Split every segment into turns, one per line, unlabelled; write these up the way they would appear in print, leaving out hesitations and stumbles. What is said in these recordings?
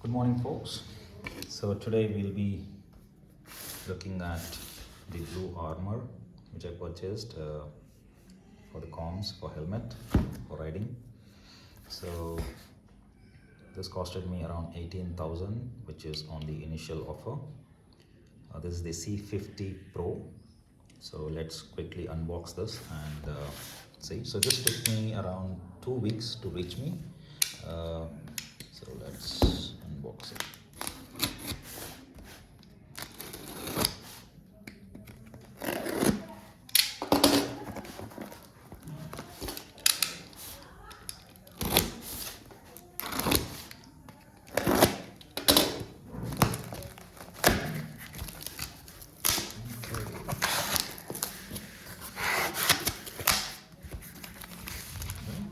Good morning, folks. So today we'll be looking at the BluArmor, which I purchased for the comms, for helmet, for riding. So this costed me around 18,000, which is on the initial offer. This is the C50 Pro. So let's quickly unbox this and see. So this took me around 2 weeks to reach me. So let's unbox it.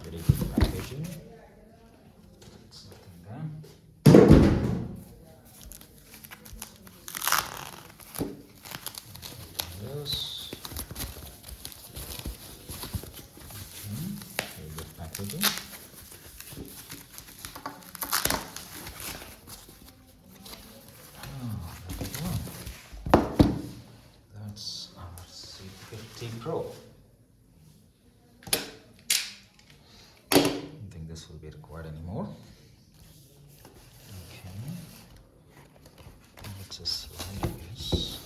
Very good packaging. It's nothing there. This. Very good packaging. That's our C50 Pro. I don't think this will be required anymore. Okay. Let's just slide this.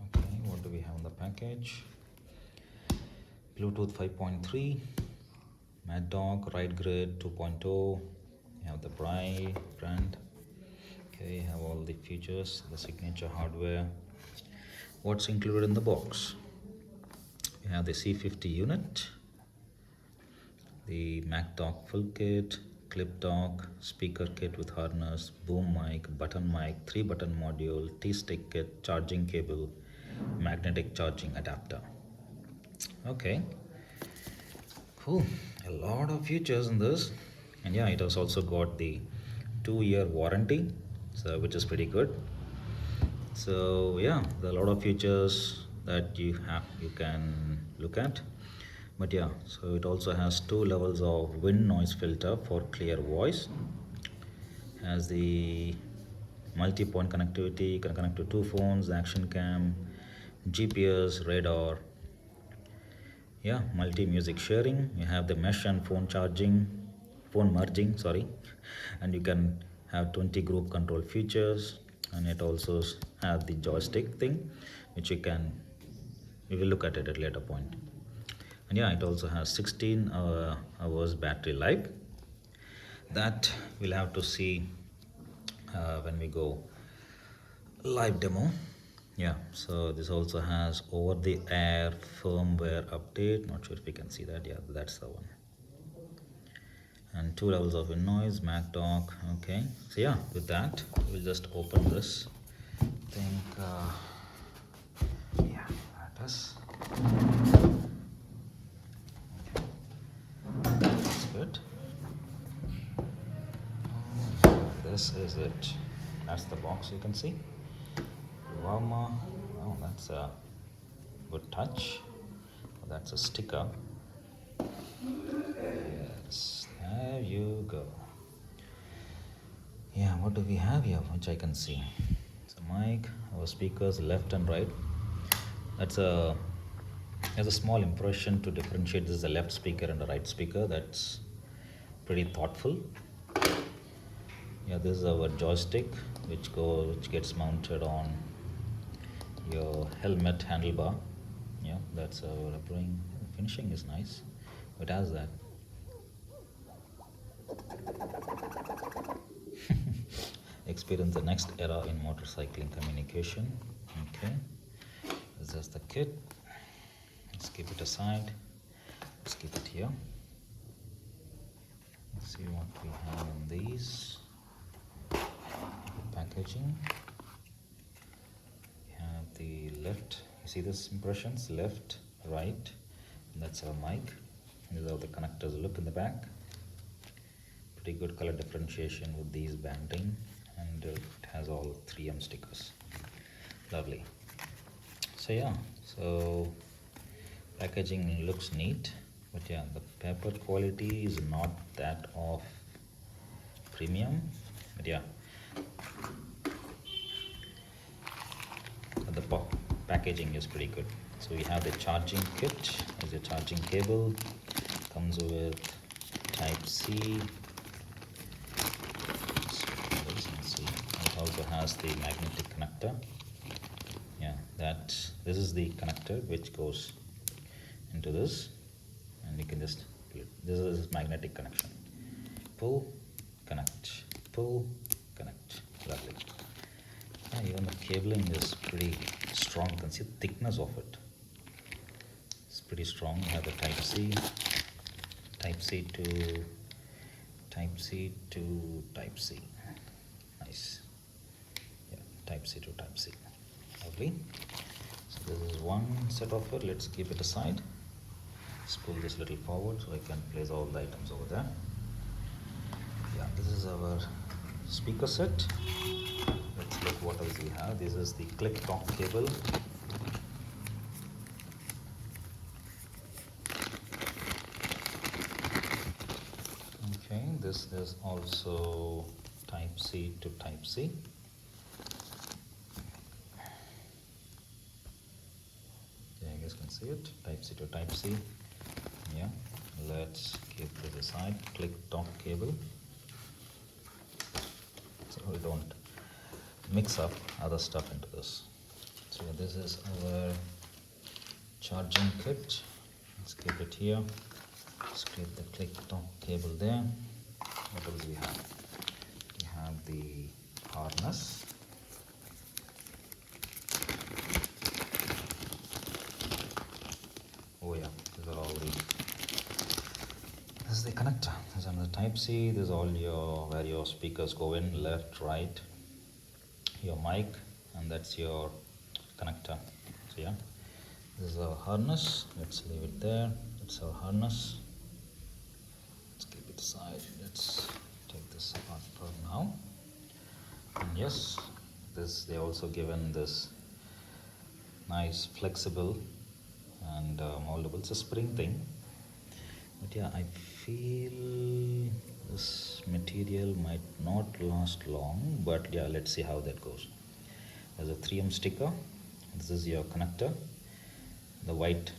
Okay, what do we have in the package? Bluetooth 5.3, Mad Dog, Ride Grid 2.0. You have the brand. Okay, you have all the features, the signature hardware. What's included in the box? You have the C50 unit, the Mac dock full kit, clip dock, speaker kit with harness, boom mic, button mic, 3-button module, T-stick kit, charging cable, magnetic charging adapter. Okay, cool. A lot of features in this, and yeah, it has also got the 2-year warranty, so which is pretty good. So yeah, there are a lot of features that you can look at. But yeah, so it also has 2 levels of wind noise filter for clear voice. Has the multi-point connectivity. You can connect to 2 phones, action cam, GPS, radar. Yeah, multi-music sharing. You have the mesh and phone merging, sorry. And you can have 20 group control features, and it also has the joystick thing, which we will look at it at a later point. And yeah, it also has 16 hours battery life. That we'll have to see when we go live demo. Yeah, so this also has over the air firmware update. Not sure if you can see that. Yeah, that's the one. And 2 levels of noise, Mac dock. Okay, so yeah, with that we'll just open this. I think yeah, that is. That's good. This is it. That's the box, you can see. BluArmor. Oh, that's a good touch. That's a sticker. Yes, there you go. Yeah, what do we have here, which I can see? It's a mic, our speakers left and right. There's a small impression to differentiate this is a left speaker and a right speaker. That's pretty thoughtful. Yeah, this is our joystick, which gets mounted on your helmet handlebar. Yeah, that's our rubbering. Finishing is nice. It has that. Experience the next era in motorcycling communication. Okay, this is the kit. Let's keep it aside. Let's keep it here. Let's see what we have in these. Packaging. We have the left. You see this impressions? Left, right. That's our mic. These are how the connectors look in the back. Pretty good color differentiation with these banding, and it has all 3M stickers. Lovely. So yeah, so packaging looks neat, but yeah, the paper quality is not that of premium, but yeah, the packaging is pretty good. So we have the charging kit. Is a charging cable, comes with type C. It also has the magnetic connector. Yeah, this is the connector which goes into this, and you can just, this is magnetic connection. Pull, connect, pull, connect. Lovely. Yeah, even the cabling is pretty strong. You can see the thickness of it. It's pretty strong. You have the type C to type C to type C. Nice. Yeah, type C to type C. Lovely. So this is one set of it. Let's keep it aside. Let's pull this little forward so I can place all the items over there. Yeah, this is our speaker set. Let's look what else we have. This is the click talk cable. Okay, this is also type C to type C. Yeah, you guys can see it. Type C to type C. Yeah, let's keep this aside. Click talk cable, so we don't mix up other stuff into this. So this is our charging kit. Let's keep it here. Let's keep the click talk cable there. What else we have? We have the harness. Oh yeah, these are all the, this is the connector. This is another type C. This is all your, where your speakers go in, left, right, your mic, and that's your connector. So yeah, this is our harness. Let's leave it there. It's our harness. Let's keep it aside. Let's take this apart for now. And yes, this, they also given this nice flexible and moldable. It's a spring thing, but yeah, I feel this material might not last long, but yeah, let's see how that goes. There's a 3M sticker. This is your connector, the white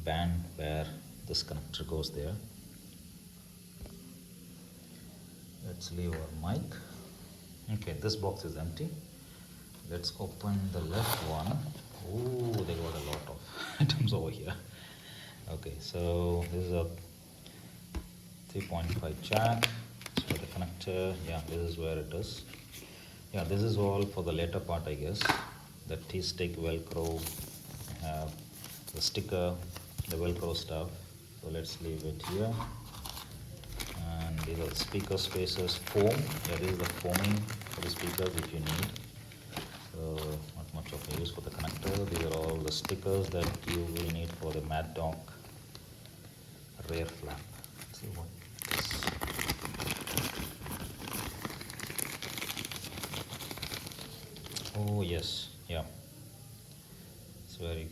band where this connector goes there. Let's leave our mic. Okay, this box is empty. Let's open the left one. Oh, they got a lot of items over here. Okay, so this is a 3.5 jack. It's for the connector. Yeah, this is where it is. Yeah, this is all for the later part, I guess. The T-stick, Velcro, the sticker, the Velcro stuff. So let's leave it here. And these are the speaker spacers, foam. Yeah, this is the foaming for the speakers if you need. So not much of a use for the connector. These are all the stickers that you will need for the Mad Dog rear flap. Let's see what this. Oh yes, yeah. It's where you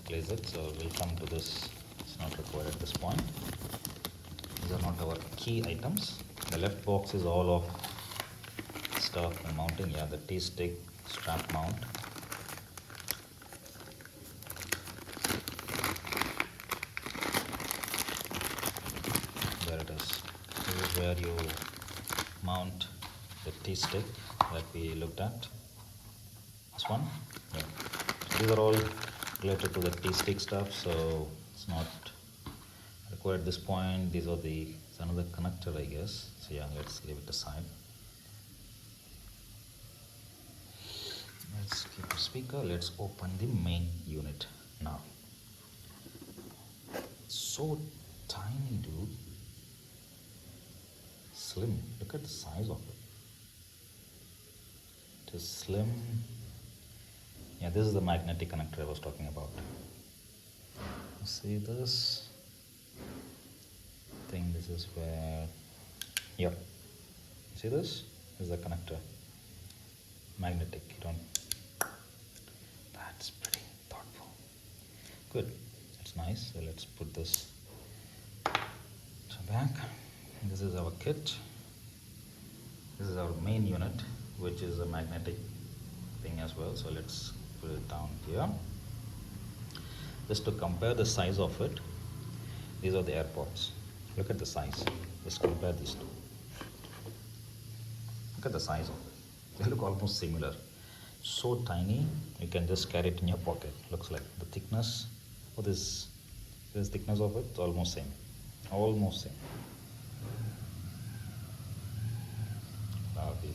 place it. So we'll come to this. It's not required at this point. These are not our key items. The left box is all of stuff and mounting. Yeah, the T-stick strap mount. There it is. This is where you mount the T-stick that we looked at. This one. Yeah. These are all related to the T-stick stuff, so it's not required at this point. These are the, it's another connector, I guess. So yeah, let's leave it aside. Let's keep the speaker. Let's open the main unit now. It's so tiny, dude. Slim. Look at the size of it. It is slim. Yeah, this is the magnetic connector I was talking about. See this? I think this is where, yep. See this? This is the connector. Magnetic. You don't. That's pretty thoughtful. Good. That's nice. So let's put this back. This is our kit. This is our main unit, which is a magnetic thing as well. So let's put it down here. Just to compare the size of it, these are the AirPods. Look at the size. Just compare these two. Look at the size of it. They look almost similar. So tiny, you can just carry it in your pocket. Looks like the thickness of this thickness of it, it's almost same. Almost same. Lovely.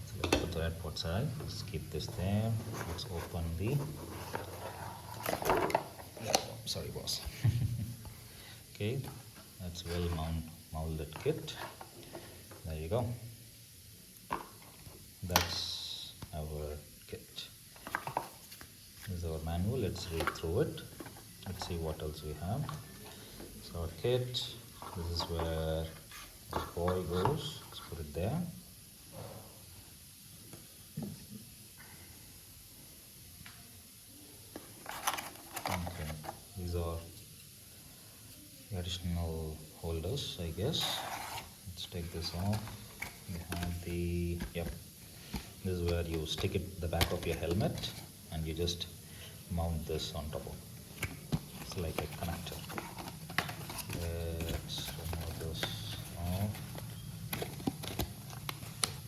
So let's put the AirPod side. Let's keep this there. Let's open the. Sorry, boss. Okay, that's well molded kit. There you go. That's our kit. This is our manual. Let's read through it. Let's see what else we have. So our kit. This is where the ball goes. Let's put it there. Okay, these are the additional holders, I guess. Let's take this off. We have the, yep, this is where you stick it the back of your helmet and you just mount this on top of it. It's like a connector. Let's remove this off.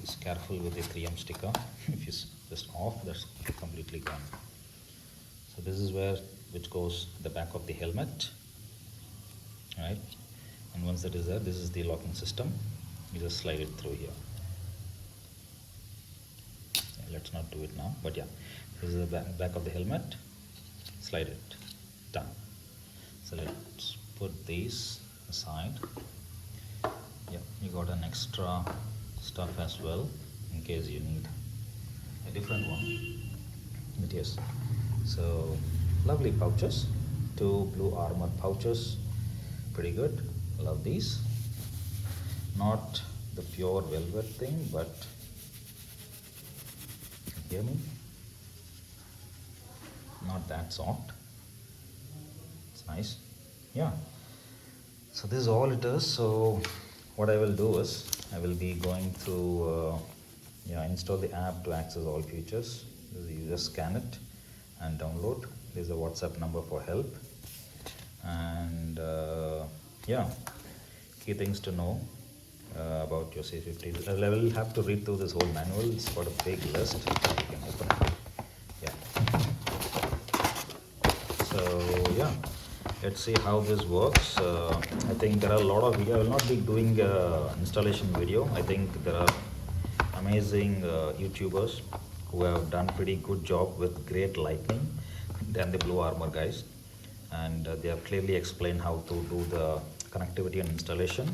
Just careful with the 3M sticker. If it's just off, that's completely gone. So this is which goes the back of the helmet, right? And once that is there, this is the locking system. You just slide it through here. Yeah, let's not do it now, but yeah, this is the back of the helmet. Slide it, done. So let's put these aside. Yeah, you got an extra stuff as well in case you need a different one. But yes, so lovely pouches, 2 BluArmor pouches, pretty good. Love these. Not the pure velvet thing, but hear me, not that soft. It's nice. Yeah, so this is all it is. So what I will do is I will be going to install the app to access all features. You just scan it and download. There's a WhatsApp number for help, and yeah, key things to know about your C50. I will have to read through this whole manual. It's got a big list. You can open it. Yeah. So yeah, let's see how this works. I think there are a lot of video. I will not be doing installation video. I think there are amazing YouTubers who have done pretty good job with great lighting than the BluArmor guys, and they have clearly explained how to do the connectivity and installation,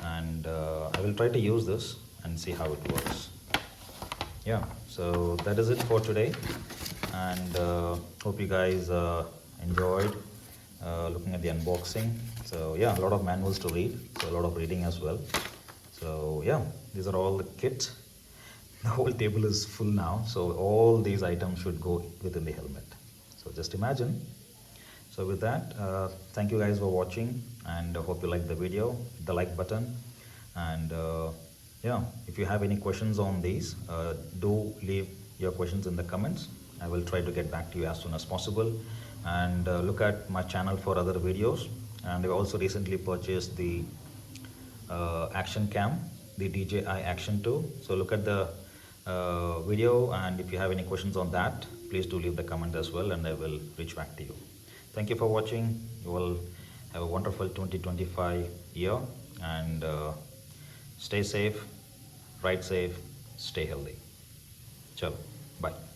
and I will try to use this and see how it works. Yeah, so that is it for today, and hope you guys enjoyed looking at the unboxing. So yeah, a lot of manuals to read, so a lot of reading as well. So yeah, these are all the kits. The whole table is full now, so all these items should go within the helmet. So just imagine. So with that, thank you guys for watching, and I hope you liked the video. Hit the like button, and yeah, if you have any questions on these, do leave your questions in the comments. I will try to get back to you as soon as possible, and look at my channel for other videos. And I also recently purchased the action cam, the DJI Action 2. So look at the video, and if you have any questions on that, please do leave the comment as well, and I will reach back to you. Thank you for watching. You will have a wonderful 2025 year, and stay safe, ride safe, stay healthy. Chalo, bye.